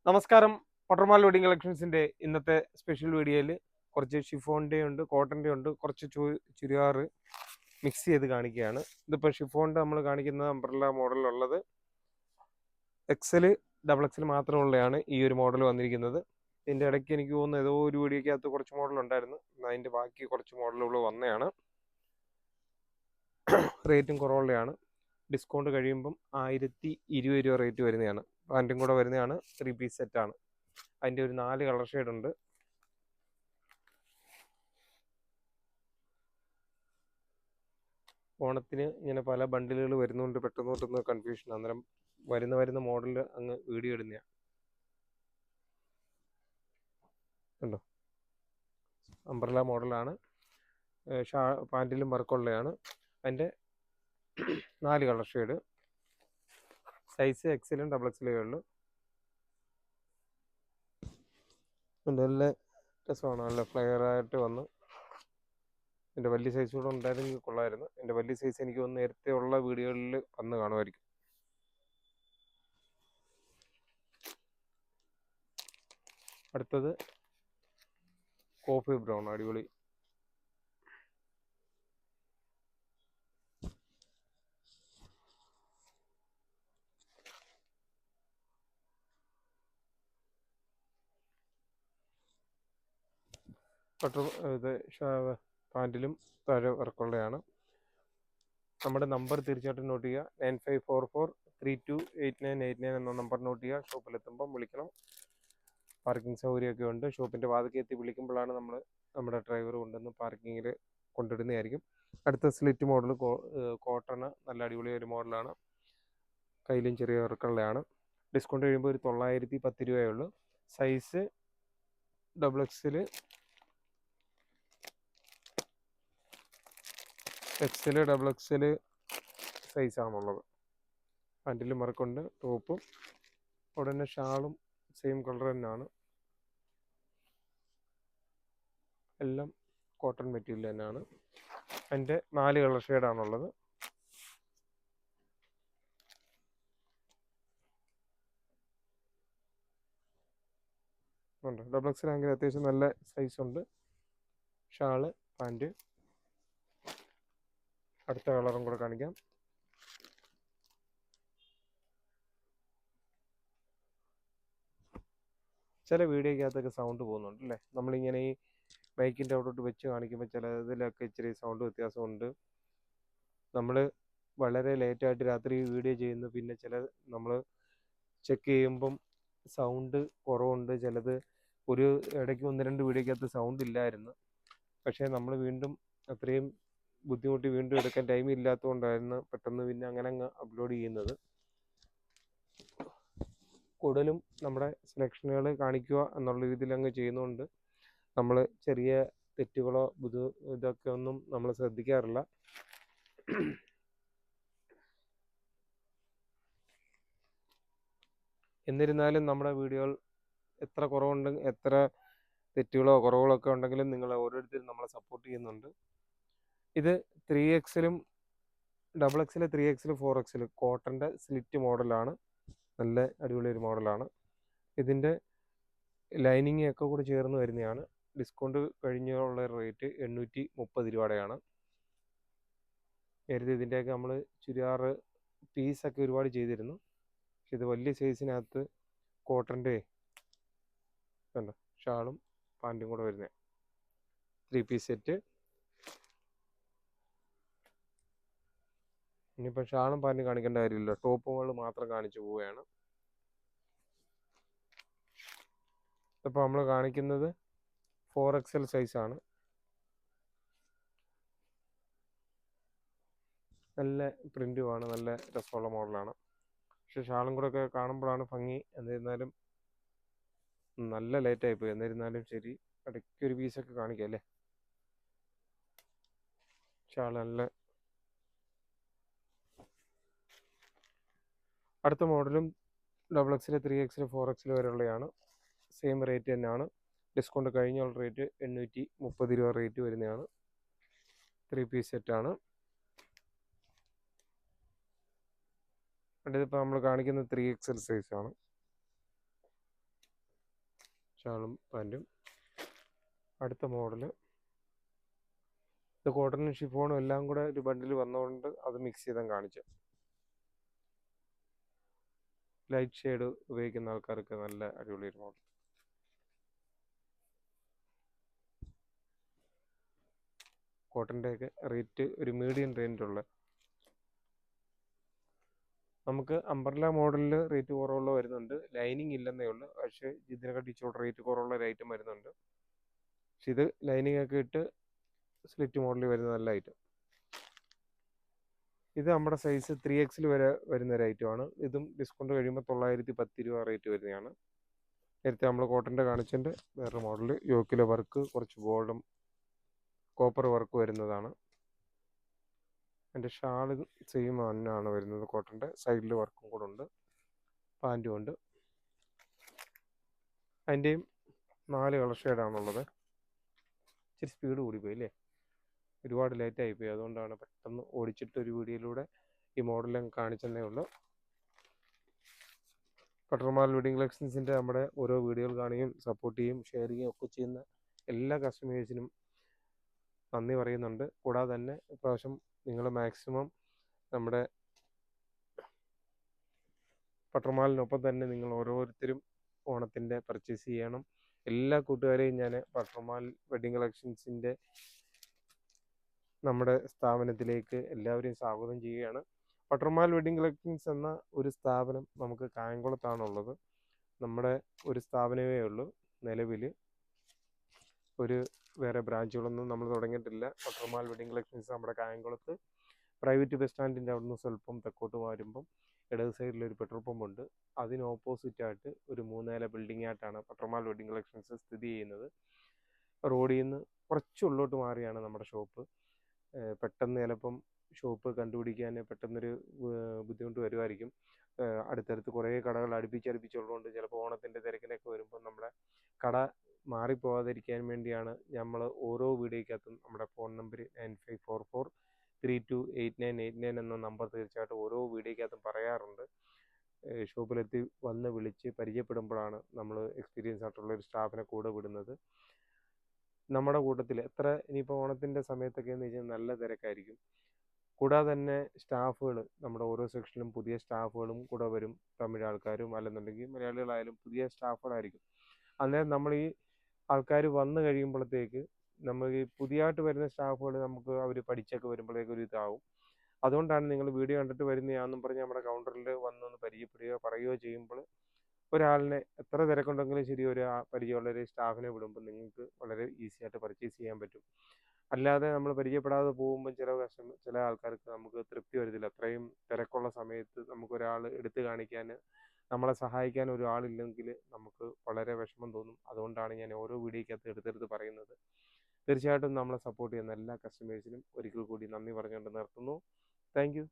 നമസ്കാരം. പട്ടർമാൽ വെഡിങ് കളക്ഷൻസിന്റെ ഇന്നത്തെ സ്പെഷ്യൽ വീഡിയോയിൽ കുറച്ച് ഷിഫോണിൻ്റെ ഉണ്ട്, കോട്ടൻ്റെ ഉണ്ട്, കുറച്ച് ചുരിദാർ മിക്സ് ചെയ്ത് കാണിക്കുകയാണ്. ഇതിപ്പോൾ ഷിഫോണിൻ്റെ നമ്മൾ കാണിക്കുന്ന അംബ്രല്ല മോഡലുള്ളത് എക്സൽ ഡബിൾ എക്സൽ മാത്രമുള്ളതാണ് ഈ ഒരു മോഡൽ വന്നിരിക്കുന്നത്. ഇതിൻ്റെ ഇടയ്ക്ക് എനിക്ക് തോന്നുന്നു ഏതോ ഒരു വീഡിയോക്കകത്ത് കുറച്ച് മോഡൽ ഉണ്ടായിരുന്നു, അതിൻ്റെ ബാക്കി കുറച്ച് മോഡലുകൾ വന്നതാണ്. റേറ്റും കുറവുള്ളതാണ്. ഡിസ്കൗണ്ട് കഴിയുമ്പം 1020 രൂപ റേറ്റ് വരുന്നതാണ്. പാൻറ്റും കൂടെ വരുന്നതാണ്. 3 പീസ് സെറ്റാണ്. അതിൻ്റെ ഒരു 4 കളർ ഷെയ്ഡ് ഉണ്ട്. ഓണത്തിന് ഇങ്ങനെ പല ബണ്ടിലുകൾ വരുന്നതുകൊണ്ട് പെട്ടെന്ന് കൺഫ്യൂഷൻ. അന്നേരം വരുന്ന മോഡൽ അങ്ങ് വീഡിയോ ഇടുന്നതാണ്. കണ്ടോ, അംബ്രല്ല മോഡലാണ്. പാൻറ്റിലും വർക്കുള്ളതാണ്. അതിൻ്റെ 4 കളർ ഷെയ്ഡ്. സൈസ് എക്സലും ഡബിൾ എക്സലേ ഉള്ളൂ. നല്ല രസമാണ്, നല്ല ഫ്ലെയർ ആയിട്ട് വന്ന്. എൻ്റെ വലിയ സൈസ് കൂടെ ഉണ്ടായിരുന്നെങ്കിൽ കൊള്ളായിരുന്നു. എൻ്റെ വലിയ സൈസ് എനിക്ക് ഒന്ന് നേരത്തെ ഉള്ള വീഡിയോകളിൽ വന്ന് കാണുമായിരിക്കും. അടുത്തത് കോഫി ബ്രൗൺ, അടിപൊളി. ഇത് പാൻറ്റിലും താഴെ വർക്കുള്ളതാണ്. നമ്മുടെ നമ്പർ തീർച്ചയായിട്ടും നോട്ട് ചെയ്യുക. 9544328989 എന്ന നമ്പർ നോട്ട് ചെയ്യുക. ഷോപ്പിലെത്തുമ്പം വിളിക്കണം. പാർക്കിംഗ് സൗകര്യമൊക്കെ ഉണ്ട്. ഷോപ്പിൻ്റെ വാതിൽക്ക് എത്തി വിളിക്കുമ്പോഴാണ് നമ്മുടെ ഡ്രൈവർ കൊണ്ടുവന്ന് പാർക്കിങ്ങിൽ കൊണ്ടിടുന്നതായിരിക്കും. അടുത്ത സ്ലിറ്റ് മോഡൽ കോട്ടണ്, നല്ല അടിപൊളി ഒരു മോഡലാണ്. കയ്യിലും ചെറിയ വർക്കുള്ളതാണ്. ഡിസ്കൗണ്ട് കഴിയുമ്പോൾ ഒരു 910 രൂപയേ ഉള്ളൂ. Size double XL double XL സൈസാണുള്ളത്. പാൻറ്റിലും വർക്കുണ്ട്, ടോപ്പും ഉടനെ ഷാളും സെയിം കളർ തന്നെയാണ്. എല്ലാം കോട്ടൺ മെറ്റീരിയൽ തന്നെയാണ്. അതിൻ്റെ 4 കളർ ഷെയ്ഡാണുള്ളത്. ഉണ്ട്. ഡബിൾ എക്സൽ ആണെങ്കിൽ അത്യാവശ്യം നല്ല സൈസ് ഉണ്ട്. Shawl, pant. അടുത്ത കളറും കൂടെ കാണിക്കാം. ചില വീഡിയോക്കകത്തൊക്കെ സൗണ്ട് പോകുന്നുണ്ട് അല്ലേ? നമ്മളിങ്ങനെ ഈ മൈക്കിൻ്റെ അവിടോട്ട് വെച്ച് കാണിക്കുമ്പോൾ ചിലതിലൊക്കെ ഇച്ചിരി സൗണ്ട് വ്യത്യാസമുണ്ട്. നമ്മൾ വളരെ ലേറ്റായിട്ട് രാത്രി വീഡിയോ ചെയ്യുന്നു. പിന്നെ നമ്മൾ ചെക്ക് ചെയ്യുമ്പം സൗണ്ട് കുറവുണ്ട്. ചിലത് ഒരു ഇടയ്ക്ക് 1-2 വീഡിയോക്കകത്ത് സൗണ്ട് ഇല്ലായിരുന്നു. പക്ഷേ നമ്മൾ വീണ്ടും അത്രയും ബുദ്ധിമുട്ടി വീണ്ടും എടുക്കാൻ ടൈം ഇല്ലാത്തതുകൊണ്ടായിരുന്നു പെട്ടെന്ന് പിന്നെ അങ്ങനെ അങ്ങ് അപ്ലോഡ് ചെയ്യുന്നത്. കൂടുതലും നമ്മുടെ സെലക്ഷനുകൾ കാണിക്കുക എന്നുള്ള രീതിയിൽ അങ്ങ് ചെയ്യുന്നതുകൊണ്ട് നമ്മൾ ചെറിയ തെറ്റുകളോ ഇതൊക്കെ ഒന്നും നമ്മൾ ശ്രദ്ധിക്കാറില്ല. എന്നിരുന്നാലും നമ്മുടെ വീഡിയോകൾ എത്ര കുറവുണ്ടെങ്കിൽ, എത്ര തെറ്റുകളോ കുറവുകളൊക്കെ ഉണ്ടെങ്കിലും നിങ്ങൾ ഓരോരുത്തരും നമ്മളെ സപ്പോർട്ട് ചെയ്യുന്നുണ്ട്. ഇത് 3XL double XL, 3XL, 4XL കോട്ടൻ്റെ സ്ലിറ്റ് മോഡലാണ്. നല്ല അടിപൊളി ഒരു മോഡലാണ്. ഇതിൻ്റെ ലൈനിങ് ഒക്കെ കൂടി ചേർന്ന് വരുന്നതാണ്. ഡിസ്കൗണ്ട് കഴിഞ്ഞുള്ള റേറ്റ് 830 രൂപയുടെയാണ്. നേരത്തെ ഇതിൻ്റെയൊക്കെ നമ്മൾ ചുരിദാർ പീസൊക്കെ ഒരുപാട് ചെയ്തിരുന്നു. പക്ഷെ ഇത് വലിയ സൈസിനകത്ത് കോട്ടൻ്റെ കണ്ടോ, ഷാളും പാൻറ്റും കൂടെ വരുന്നത് 3 പീസ് സെറ്റ്. ഇനിയിപ്പോൾ ഷാളും പാൻറ്റും കാണിക്കേണ്ട കാര്യമില്ല, ടോപ്പുകൾ മാത്രം കാണിച്ചു പോവുകയാണ്. ഇപ്പോൾ നമ്മൾ കാണിക്കുന്നത് 4XL സൈസാണ്. നല്ല പ്രിൻറ്റുമാണ്, നല്ല രസമുള്ള മോഡലാണ്. പക്ഷെ ഷാളും കൂടെ ഒക്കെ കാണുമ്പോഴാണ് ഭംഗി. എന്നിരുന്നാലും നല്ല ലേറ്റായിപ്പോയി. എന്നിരുന്നാലും ശരി, ഇടയ്ക്കൊരു പീസൊക്കെ കാണിക്കാം അല്ലേ. ഷാൾ നല്ല. അടുത്ത മോഡലും ഡബിൾ എക്സൽ, 3XL, 4XL വരെയുള്ളതാണ്. സെയിം റേറ്റ് തന്നെയാണ്. ഡിസ്കൗണ്ട് കഴിഞ്ഞുള്ള റേറ്റ് 830 രൂപ റേറ്റ് വരുന്നതാണ്. 3 പീസ് സെറ്റാണ്. ഇതിപ്പോൾ നമ്മൾ കാണിക്കുന്നത് 3XL സൈസാണ്. ഷാളും പാൻറ്റും. അടുത്ത മോഡൽ ഇത് കോട്ടണും ഷിഫോണും എല്ലാം കൂടെ ഒരു ബണ്ടിൽ വന്നതുകൊണ്ട് അത് മിക്സ് ചെയ്താൽ കാണിച്ചു. ലൈറ്റ് ഷെയ്ഡ് ഉപയോഗിക്കുന്ന ആൾക്കാർക്ക് നല്ല അടിപൊളി ഒരു മോഡൽ. കോട്ടൻ്റെയൊക്കെ റേറ്റ് ഒരു മീഡിയം റേഞ്ചുള്ള. നമുക്ക് അംബ്രല്ല മോഡലിൽ റേറ്റ് കുറവുള്ള വരുന്നുണ്ട്, ലൈനിങ് ഇല്ലെന്നേ ഉള്ളൂ. പക്ഷേ ഇതിനെക്കാട്ടി ഇച്ചിരി റേറ്റ് കുറവുള്ള ഒരു ഐറ്റം വരുന്നുണ്ട്. പക്ഷെ ഇത് ലൈനിങ് ഒക്കെ ഇട്ട് സ്ലിറ്റ് മോഡലിൽ വരുന്ന നല്ല ഐറ്റം. ഇത് നമ്മുടെ സൈസ് 3X വരെ വരുന്ന ഒരു ഐറ്റമാണ്. ഇതും ഡിസ്കൗണ്ട് കഴിയുമ്പോൾ 910 രൂപ റേറ്റ് വരുന്നതാണ്. നേരത്തെ നമ്മൾ കോട്ടൻ്റെ കാണിച്ചതിൻ്റെ വേറെ മോഡൽ, യോക്കിലെ വർക്ക് കുറച്ച് ഗോൾഡും കോപ്പർ വർക്ക് വരുന്നതാണ്. എൻ്റെ ഷാള് സെയിം തന്നെയാണ് വരുന്നത്, കോട്ടൻ്റെ സൈഡിൽ വർക്കും കൂടെ ഉണ്ട്, പാൻറ്റും ഉണ്ട്. അതിൻ്റെയും 4 കളർ ഷെയ്ഡാണുള്ളത്. ഇച്ചിരി സ്പീഡ് കൂടിപ്പോയി അല്ലേ, ഒരുപാട് ലേറ്റായിപ്പോയി. അതുകൊണ്ടാണ് പെട്ടെന്ന് ഓടിച്ചിട്ട് ഒരു വീഡിയോയിലൂടെ ഈ മോഡലും കാണിച്ചതേ ഉള്ളൂ. പട്ടർമാൽ വെഡിങ് കളക്ഷൻസിൻ്റെ നമ്മുടെ ഓരോ വീഡിയോകൾ കാണുകയും സപ്പോർട്ട് ചെയ്യുകയും ഷെയർ ചെയ്യുകയും ഒക്കെ ചെയ്യുന്ന എല്ലാ കസ്റ്റമേഴ്സിനും നന്ദി പറയുന്നുണ്ട്. കൂടാതെ തന്നെ ഇപ്രാവശ്യം നിങ്ങൾ മാക്സിമം നമ്മുടെ പട്ടർമാലിനൊപ്പം തന്നെ നിങ്ങൾ ഓരോരുത്തരും ഓണത്തിൻ്റെ പർച്ചേസ് ചെയ്യണം. എല്ലാ കൂട്ടുകാരെയും ഞാൻ പട്ടർമാൽ വെഡിങ് കളക്ഷൻസിൻ്റെ നമ്മുടെ സ്ഥാപനത്തിലേക്ക് എല്ലാവരെയും സ്വാഗതം ചെയ്യുകയാണ്. പട്ടർമാൽ വെഡിങ് കളക്ഷൻസ് എന്ന ഒരു സ്ഥാപനം നമുക്ക് കായംകുളത്താണുള്ളത്. നമ്മുടെ ഒരു സ്ഥാപനമേ ഉള്ളൂ നിലവിൽ. ഒരു വേറെ ബ്രാഞ്ചുകളൊന്നും നമ്മൾ തുടങ്ങിയിട്ടില്ല. പട്ടർമാൽ വെഡിങ് കളക്ഷൻസ് നമ്മുടെ കായംകുളത്ത് പ്രൈവറ്റ് ബസ് സ്റ്റാൻഡിൻ്റെ അവിടെ നിന്ന് സ്വല്പം തെക്കോട്ട് വരുമ്പം ഇടത് സൈഡിലൊരു പെട്രോൾ പമ്പുണ്ട്. അതിന് ഓപ്പോസിറ്റായിട്ട് ഒരു 3 നില ബിൽഡിംഗ് ആയിട്ടാണ് പട്ടർമാൽ വെഡിങ് കളക്ഷൻസ് സ്ഥിതി ചെയ്യുന്നത്. റോഡിൽ നിന്ന് കുറച്ച് ഉള്ളോട്ട് മാറിയാണ് നമ്മുടെ ഷോപ്പ്. പെട്ടെന്ന് ചിലപ്പം ഷോപ്പ് കണ്ടുപിടിക്കാൻ പെട്ടെന്നൊരു ബുദ്ധിമുട്ട് വരുമായിരിക്കും. അടുത്തടുത്ത് കുറേ കടകൾ അടുപ്പിച്ചുള്ളതുകൊണ്ട് ചിലപ്പോൾ ഓണത്തിൻ്റെ തിരക്കിനൊക്കെ വരുമ്പോൾ നമ്മുടെ കട മാറിപ്പോകാതിരിക്കാൻ വേണ്ടിയാണ് നമ്മൾ ഓരോ വീഡിയോയ്ക്കകത്തും നമ്മുടെ ഫോൺ നമ്പർ 9544328989 എന്ന നമ്പർ തീർച്ചയായിട്ടും ഓരോ വീഡിയോയ്ക്കകത്തും പറയാറുണ്ട്. ഷോപ്പിലെത്തി വന്ന് വിളിച്ച് പരിചയപ്പെടുമ്പോഴാണ് നമ്മൾ എക്സ്പീരിയൻസ് ആയിട്ടുള്ള ഒരു സ്റ്റാഫിനെ കൂടെ വിടുന്നത്. നമ്മുടെ കൂട്ടത്തിൽ എത്ര ഇനിയിപ്പോൾ ഓണത്തിൻ്റെ സമയത്തൊക്കെ എന്ന് വെച്ചാൽ നല്ല തിരക്കായിരിക്കും. കൂടാതെ തന്നെ സ്റ്റാഫുകൾ നമ്മുടെ ഓരോ സെക്ഷനിലും പുതിയ സ്റ്റാഫുകളും കൂടെ വരും. തമിഴ് ആൾക്കാരും അല്ലെന്നുണ്ടെങ്കിൽ മലയാളികളായാലും പുതിയ സ്റ്റാഫുകളായിരിക്കും. അന്നേരം നമ്മൾ ഈ ആൾക്കാർ വന്നു കഴിയുമ്പോഴത്തേക്ക് നമുക്ക് ഈ പുതിയതായിട്ട് വരുന്ന സ്റ്റാഫുകൾ നമുക്ക് അവർ പഠിച്ചൊക്കെ വരുമ്പോഴത്തേക്ക് ഒരു ഇതാവും. അതുകൊണ്ടാണ് നിങ്ങൾ വീഡിയോ കണ്ടിട്ട് വരുന്നതാണെന്നും പറഞ്ഞ് നമ്മുടെ കൗണ്ടറിൽ വന്നൊന്ന് പരിചയപ്പെടുകയോ പറയുകയോ ചെയ്യുമ്പോൾ ഒരാളിനെ എത്ര തിരക്കുണ്ടെങ്കിലും ശരി ഒരു പരിചയമുള്ള ഒരു സ്റ്റാഫിനെ വിടുമ്പോൾ നിങ്ങൾക്ക് വളരെ ഈസി ആയിട്ട് പർച്ചേസ് ചെയ്യാൻ പറ്റും. അല്ലാതെ നമ്മൾ പരിചയപ്പെടാതെ പോകുമ്പോൾ ചില ആൾക്കാർക്ക് നമുക്ക് തൃപ്തി വരുന്നില്ല. അത്രയും തിരക്കുള്ള സമയത്ത് നമുക്കൊരാൾ എടുത്തു കാണിക്കാൻ നമ്മളെ സഹായിക്കാൻ ഒരാളില്ലെങ്കിൽ നമുക്ക് വളരെ വിഷമം തോന്നും. അതുകൊണ്ടാണ് ഞാൻ ഓരോ വീഡിയോയ്ക്കകത്ത് എടുത്തെടുത്ത് പറയുന്നത്. തീർച്ചയായിട്ടും നമ്മളെ സപ്പോർട്ട് ചെയ്യുന്ന എല്ലാ കസ്റ്റമേഴ്സിനും ഒരിക്കൽ കൂടി നന്ദി പറഞ്ഞുകൊണ്ട് നിർത്തുന്നു. Thank you.